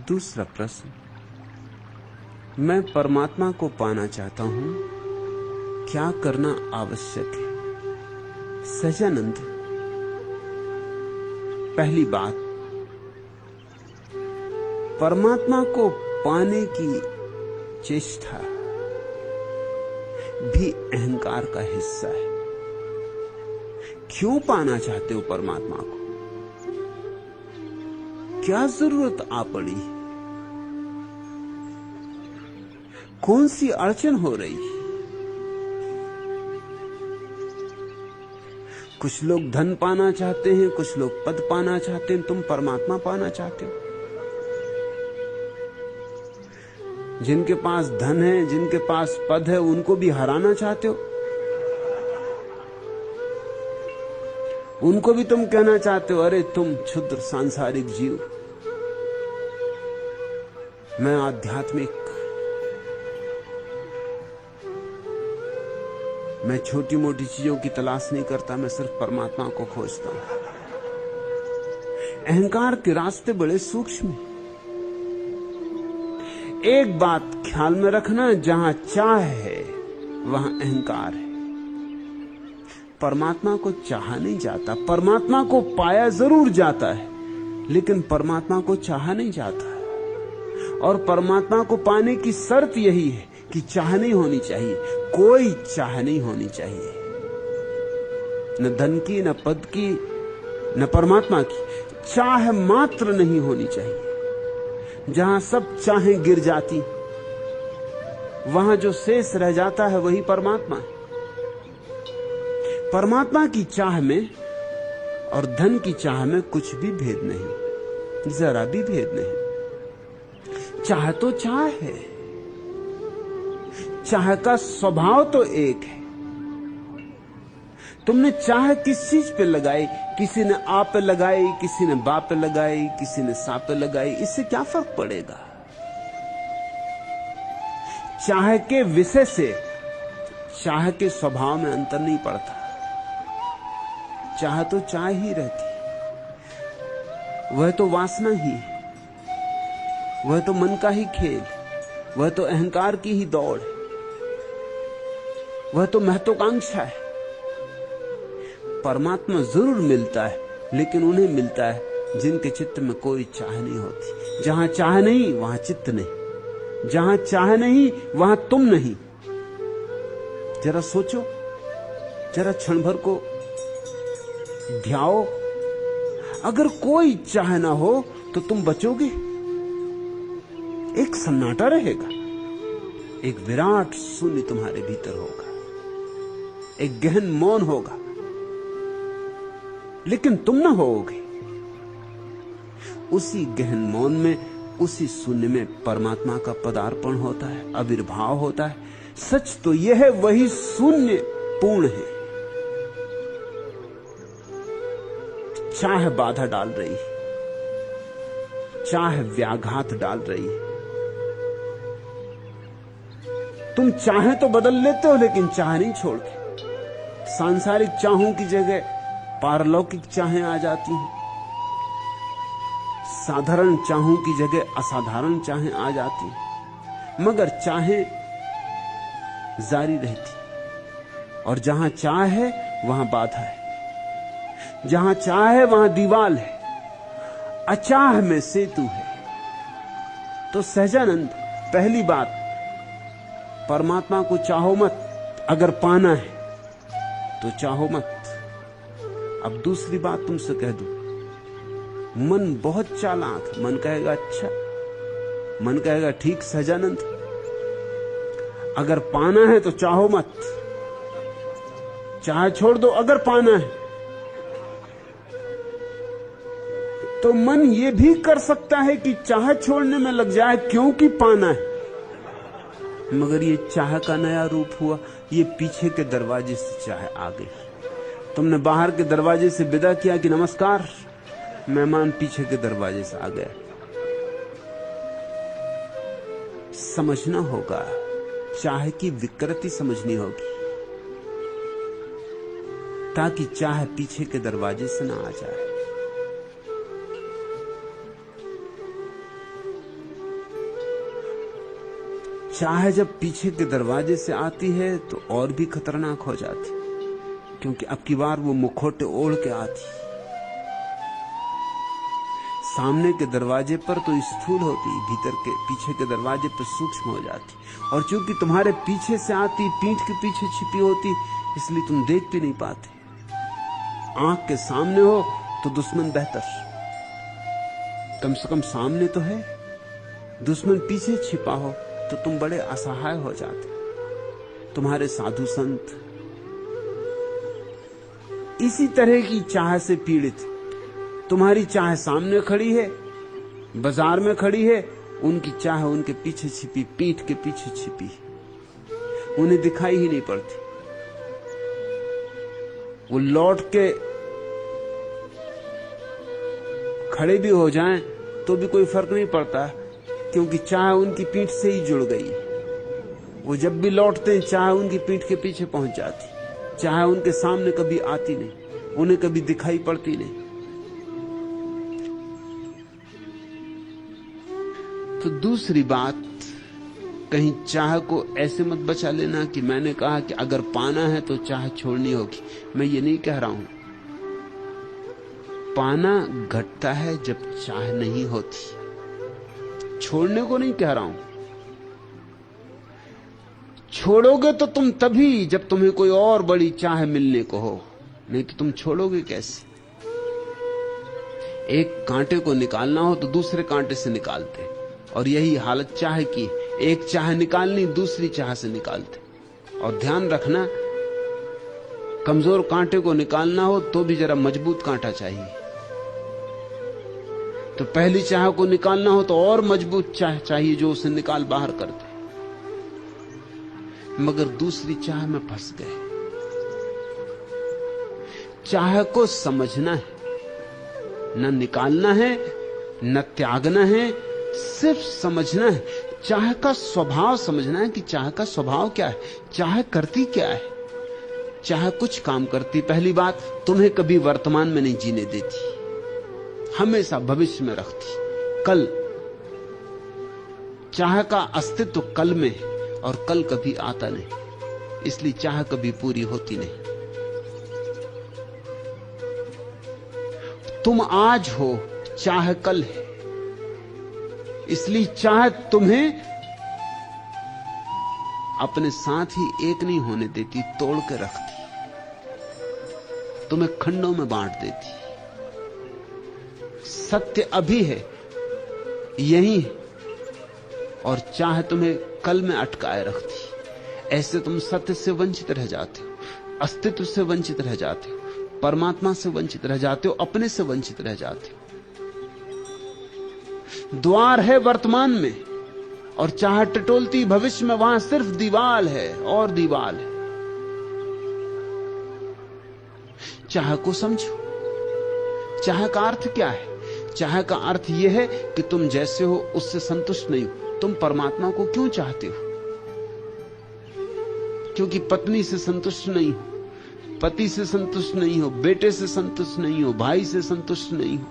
दूसरा प्रश्न, मैं परमात्मा को पाना चाहता हूं, क्या करना आवश्यक है? सहजानंद, पहली बात, परमात्मा को पाने की चेष्टा भी अहंकार का हिस्सा है। क्यों पाना चाहते हो परमात्मा को? क्या जरूरत आ पड़ी? कौन सी अड़चन हो रही? कुछ लोग धन पाना चाहते हैं, कुछ लोग पद पाना चाहते हैं, तुम परमात्मा पाना चाहते हो। जिनके पास धन है, जिनके पास पद है, उनको भी हराना चाहते हो। उनको भी तुम कहना चाहते हो, अरे तुम क्षुद्र सांसारिक जीव, मैं आध्यात्मिक, मैं छोटी मोटी चीजों की तलाश नहीं करता, मैं सिर्फ परमात्मा को खोजता हूं। अहंकार के रास्ते बड़े सूक्ष्म हैं। एक बात ख्याल में रखना, जहां चाह है वहां अहंकार है। परमात्मा को चाहा नहीं जाता, परमात्मा को पाया जरूर जाता है, लेकिन परमात्मा को चाहा नहीं जाता। और परमात्मा को पाने की शर्त यही है कि चाह नहीं होनी चाहिए, कोई चाह नहीं होनी चाहिए, न धन की, न पद की, न परमात्मा की। चाह मात्र नहीं होनी चाहिए। जहां सब चाहें गिर जाती, वहां जो शेष रह जाता है वही परमात्मा है। परमात्मा की चाह में और धन की चाह में कुछ भी भेद नहीं, जरा भी भेद नहीं। चाह तो चाह है, चाह का स्वभाव तो एक है। तुमने चाह किस चीज पे लगाई? किसी ने आ पे लगाई, किसी ने बा पे लगाई, किसी ने सा पे लगाई, इससे क्या फर्क पड़ेगा? चाह के विषय से चाह के स्वभाव में अंतर नहीं पड़ता। चाह तो चाह ही रहती, वह तो वासना ही, वह तो मन का ही खेल, वह तो अहंकार की ही दौड़ है, वह तो महत्वाकांक्षा है। परमात्मा जरूर मिलता है, लेकिन उन्हें मिलता है जिनके चित्त में कोई चाह नहीं होती। जहां चाह नहीं वहां चित्त नहीं, जहां चाह नहीं वहां तुम नहीं। जरा सोचो, जरा क्षण भर को ध्याओ, अगर कोई चाह ना हो तो तुम बचोगे? एक सन्नाटा रहेगा, एक विराट शून्य तुम्हारे भीतर होगा, एक गहन मौन होगा, लेकिन तुम ना होगे। उसी गहन मौन में, उसी शून्य में परमात्मा का पदार्पण होता है, आविर्भाव होता है। सच तो यह है, वही शून्य पूर्ण है। चाह बाधा डाल रही है, चाह व्याघात डाल रही है। तुम चाहे तो बदल लेते हो, लेकिन चाह नहीं छोड़ते। सांसारिक चाहों की जगह पारलौकिक चाहें आ जाती हैं, साधारण चाहों की जगह असाधारण चाहें आ जाती हैं, मगर चाहें जारी रहती। और जहां चाह है वहां बाधा है, जहां चाह है वहां दीवाल है, अचाह में सेतु है। तो सहजानंद, पहली बात, परमात्मा को चाहो मत। अगर पाना है तो चाहो मत। अब दूसरी बात तुमसे कह दूं, मन बहुत चालाक। मन कहेगा अच्छा, मन कहेगा ठीक सहजानंद, अगर पाना है तो चाहो मत, चाह छोड़ दो। अगर पाना है तो मन ये भी कर सकता है कि चाह छोड़ने में लग जाए, क्योंकि पाना है। मगर ये चाह का नया रूप हुआ, ये पीछे के दरवाजे से चाह आ गई। तुमने बाहर के दरवाजे से विदा किया कि नमस्कार, मेहमान पीछे के दरवाजे से आ गया। समझना होगा, चाह की विकृति समझनी होगी, ताकि चाह पीछे के दरवाजे से ना आ जाए। चाह जब पीछे के दरवाजे से आती है तो और भी खतरनाक हो जाती, क्योंकि अब की बार वो मुखौटे ओढ़ के आती। सामने के दरवाजे पर तो स्थूल होती, भीतर के पीछे के दरवाजे पर सूक्ष्म हो जाती। और चूंकि तुम्हारे पीछे से आती, पीठ के पीछे छिपी होती, इसलिए तुम देख भी नहीं पाते। आंख के सामने हो तो दुश्मन बेहतर, कम से कम सामने तो है। दुश्मन पीछे छिपा हो तो तुम बड़े असहाय हो जाते। तुम्हारे साधु संत इसी तरह की चाह से पीड़ित। तुम्हारी चाह सामने खड़ी है, बाजार में खड़ी है, उनकी चाह उनके पीछे छिपी, पीठ के पीछे छिपी, उन्हें दिखाई ही नहीं पड़ती। वो लौट के खड़े भी हो जाएं तो भी कोई फर्क नहीं पड़ता, क्योंकि चाह उनकी पीठ से ही जुड़ गई। वो जब भी लौटते हैं चाह उनकी पीठ के पीछे पहुंच जाती, चाह उनके सामने कभी आती नहीं, उन्हें कभी दिखाई पड़ती नहीं। तो दूसरी बात, कहीं चाह को ऐसे मत बचा लेना कि मैंने कहा कि अगर पाना है तो चाह छोड़नी होगी। मैं ये नहीं कह रहा हूं। पाना घटता है जब चाह नहीं होती, छोड़ने को नहीं कह रहा हूं। छोड़ोगे तो तुम तभी जब तुम्हें कोई और बड़ी चाह मिलने को हो, नहीं तो तुम छोड़ोगे कैसे? एक कांटे को निकालना हो तो दूसरे कांटे से निकालते, और यही हालत चाह की। एक चाह निकालनी, दूसरी चाह से निकालते। और ध्यान रखना, कमजोर कांटे को निकालना हो तो भी जरा मजबूत कांटा चाहिए। तो पहली चाह को निकालना हो तो और मजबूत चाह चाहिए जो उसे निकाल बाहर कर दे। मगर दूसरी चाह में फंस गए। चाह को समझना है, न निकालना है न त्यागना है, सिर्फ समझना है। चाह का स्वभाव समझना है कि चाह का स्वभाव क्या है, चाह करती क्या है। चाह कुछ काम करती। पहली बात, तुम्हें कभी वर्तमान में नहीं जीने देती, हमेशा भविष्य में रखती। कल, चाह का अस्तित्व कल में है और कल कभी आता नहीं, इसलिए चाह कभी पूरी होती नहीं। तुम आज हो, चाह कल है, इसलिए चाह तुम्हें अपने साथ ही एक नहीं होने देती, तोड़ के रखती, तुम्हें खंडों में बांट देती। सत्य अभी है, यही है, और चाह तुम्हें कल में अटकाए रखती। ऐसे तुम सत्य से वंचित रह जाते हो, अस्तित्व से वंचित रह जाते हो, परमात्मा से वंचित रह जाते हो, अपने से वंचित रह जाते हो। द्वार है वर्तमान में और चाह टटोलती भविष्य में, वहां सिर्फ दीवाल है और दीवाल है। चाह को समझो। चाह का अर्थ क्या है? चाह का अर्थ यह है कि तुम जैसे हो उससे संतुष्ट नहीं हो। तुम परमात्मा को क्यों चाहते हो? क्योंकि पत्नी से संतुष्ट नहीं हो, पति से संतुष्ट नहीं हो, बेटे से संतुष्ट नहीं हो, भाई से संतुष्ट नहीं हो,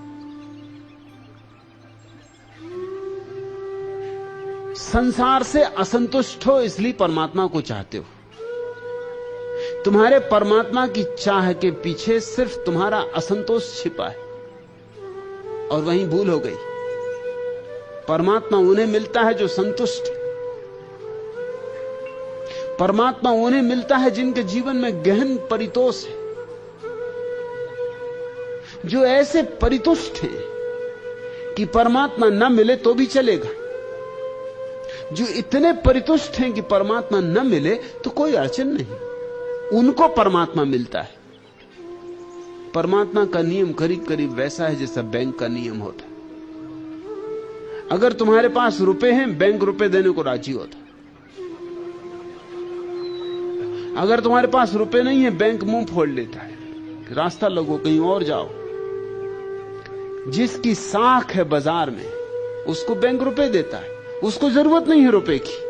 संसार से असंतुष्ट हो, इसलिए परमात्मा को चाहते हो। तुम्हारे परमात्मा की चाह के पीछे सिर्फ तुम्हारा असंतोष छिपा है, और वहीं भूल हो गई। परमात्मा उन्हें मिलता है जो संतुष्ट है। परमात्मा उन्हें मिलता है जिनके जीवन में गहन परितोष है, जो ऐसे परितुष्ट हैं कि परमात्मा न मिले तो भी चलेगा, जो इतने परितुष्ट हैं कि परमात्मा न मिले तो कोई अड़चन नहीं, उनको परमात्मा मिलता है। परमात्मा का नियम करीब करीब वैसा है जैसा बैंक का नियम होता है। अगर तुम्हारे पास रुपए हैं, बैंक रुपए देने को राजी होता है। अगर तुम्हारे पास रुपए नहीं है, बैंक मुंह फोड़ लेता है, रास्ता लगो, कहीं और जाओ। जिसकी साख है बाजार में, उसको बैंक रुपए देता है, उसको जरूरत नहीं है रुपए की,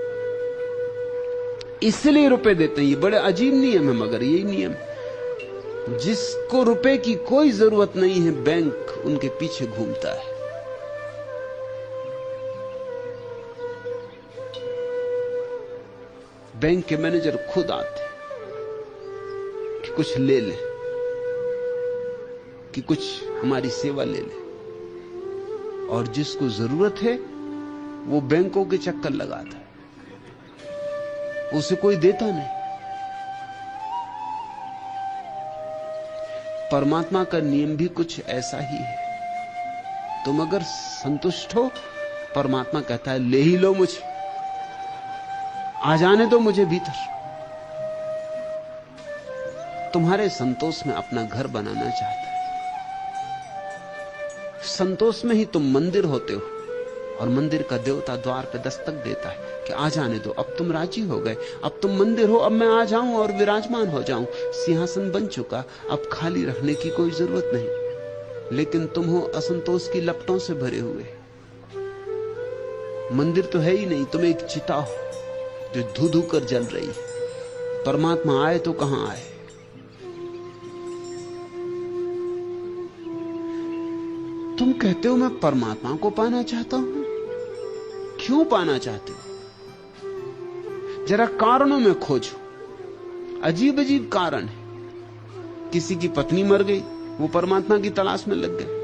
इसलिए रुपए देते हैं। ये बड़े अजीब नियम है, मगर यही नियम। जिसको रुपए की कोई जरूरत नहीं है, बैंक उनके पीछे घूमता है। बैंक के मैनेजर खुद आते कि कुछ ले ले, कि कुछ हमारी सेवा ले ले, और जिसको जरूरत है वो बैंकों के चक्कर लगाता है, उसे कोई देता नहीं। परमात्मा का नियम भी कुछ ऐसा ही है। तुम अगर संतुष्ट हो, परमात्मा कहता है ले ही लो मुझे, आ जाने दो मुझे भीतर। तुम्हारे संतोष में अपना घर बनाना चाहता है। संतोष में ही तुम मंदिर होते हो, और मंदिर का देवता द्वार पे दस्तक देता है कि आ जाने दो, अब तुम राजी हो गए, अब तुम मंदिर हो, अब मैं आ जाऊं और विराजमान हो जाऊं। सिंहासन बन चुका, अब खाली रखने की कोई जरूरत नहीं। लेकिन तुम हो असंतोष की लपटों से भरे हुए। मंदिर तो है ही नहीं, तुम एक चिता हो जो धू धू कर जल रही है। परमात्मा आए तो कहां आए? तुम कहते हो मैं परमात्मा को पाना चाहता हूं। क्यों पाना चाहते हो? जरा कारणों में खोजो। अजीब अजीब कारण है। किसी की पत्नी मर गई, वो परमात्मा की तलाश में लग गए।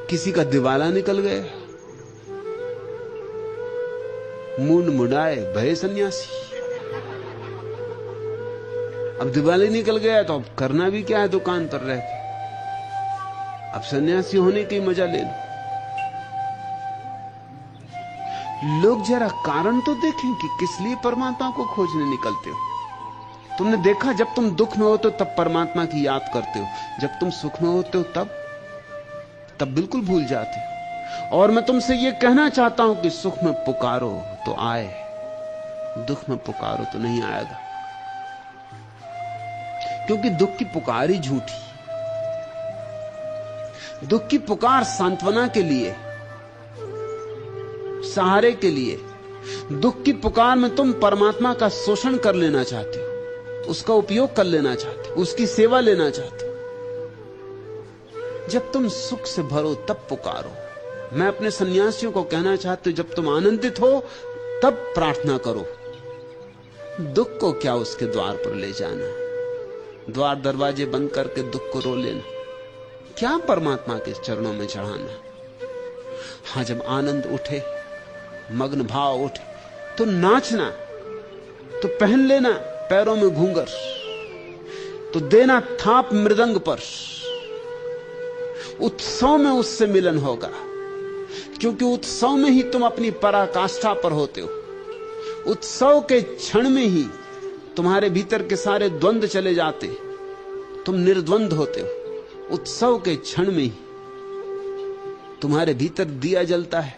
किसी का दिवाला निकल गया, मुंड मुड़ाए भय सन्यासी। अब दिवाली निकल गया तो अब करना भी क्या है दुकान पर रह के? अब सन्यासी होने की मजा ले लो। लोग जरा कारण तो देखें कि किस लिए परमात्मा को खोजने निकलते हो। तुमने देखा, जब तुम दुख में होते हो तब परमात्मा की याद करते हो, जब तुम सुख में होते हो तब बिल्कुल भूल जाते हो। और मैं तुमसे यह कहना चाहता हूं कि सुख में पुकारो तो आए, दुख में पुकारो तो नहीं आएगा। क्योंकि दुख की पुकार ही झूठी। दुख की पुकार सांत्वना के लिए, सहारे के लिए। दुख की पुकार में तुम परमात्मा का शोषण कर लेना चाहते हो, उसका उपयोग कर लेना चाहते हो, उसकी सेवा लेना चाहते हो। जब तुम सुख से भरो तब पुकारो। मैं अपने सन्यासियों को कहना चाहती हूं, जब तुम आनंदित हो तब प्रार्थना करो। दुख को क्या उसके द्वार पर ले जाना, द्वार दरवाजे बंद करके दुख को रो लेना, क्या परमात्मा के चरणों में चढ़ाना। हां, जब आनंद उठे, मग्न भाव उठे तो नाचना, तो पहन लेना पैरों में घूंघर, तो देना थाप मृदंग पर। उत्सव में उससे मिलन होगा, क्योंकि उत्सव में ही तुम अपनी पराकाष्ठा पर होते हो। उत्सव के क्षण में ही तुम्हारे भीतर के सारे द्वंद्व चले जाते, तुम निर्द्वंद होते हो। उत्सव के क्षण में ही तुम्हारे भीतर दिया जलता है,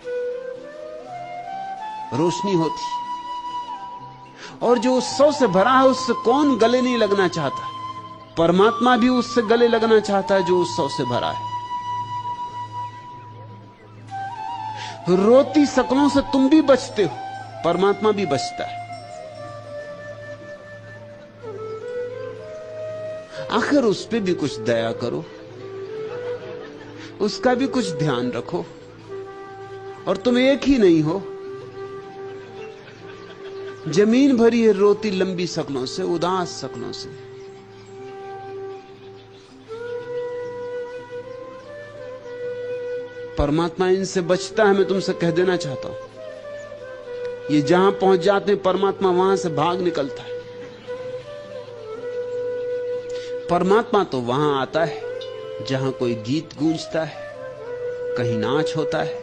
रोशनी होती। और जो उत्सव से भरा है उससे कौन गले नहीं लगना चाहता? परमात्मा भी उससे गले लगना चाहता है जो उत्सव से भरा है। रोती शकलों से तुम भी बचते हो, परमात्मा भी बचता है। आखिर उस पे भी कुछ दया करो, उसका भी कुछ ध्यान रखो। और तुम एक ही नहीं हो, जमीन भरी है रोती लंबी शकलों से, उदास शकलों से। परमात्मा इनसे बचता है। मैं तुमसे कह देना चाहता हूं, ये जहां पहुंच जाते हैं परमात्मा वहां से भाग निकलता है। परमात्मा तो वहां आता है जहां कोई गीत गूंजता है, कहीं नाच होता है,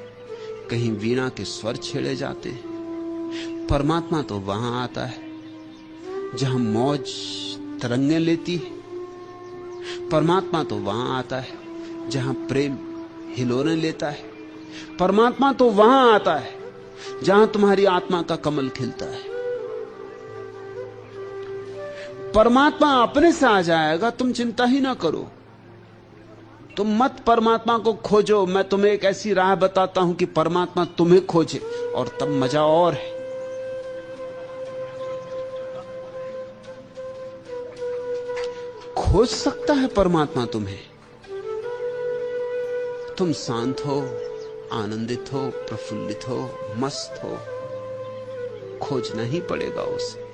कहीं वीणा के स्वर छेड़े जाते हैं। परमात्मा तो वहां आता है जहां मौज तरंगे लेती है। परमात्मा तो वहां आता है जहां प्रेम हिलोरें लेता है। परमात्मा तो वहां आता है जहां तुम्हारी आत्मा का कमल खिलता है। परमात्मा अपने से आ जाएगा, तुम चिंता ही ना करो। तुम मत परमात्मा को खोजो, मैं तुम्हें एक ऐसी राह बताता हूं कि परमात्मा तुम्हें खोजे, और तब मजा और है। खोज सकता है परमात्मा तुम्हें। तुम शांत हो, आनंदित हो, प्रफुल्लित हो, मस्त हो, खोजना ही पड़ेगा उसे।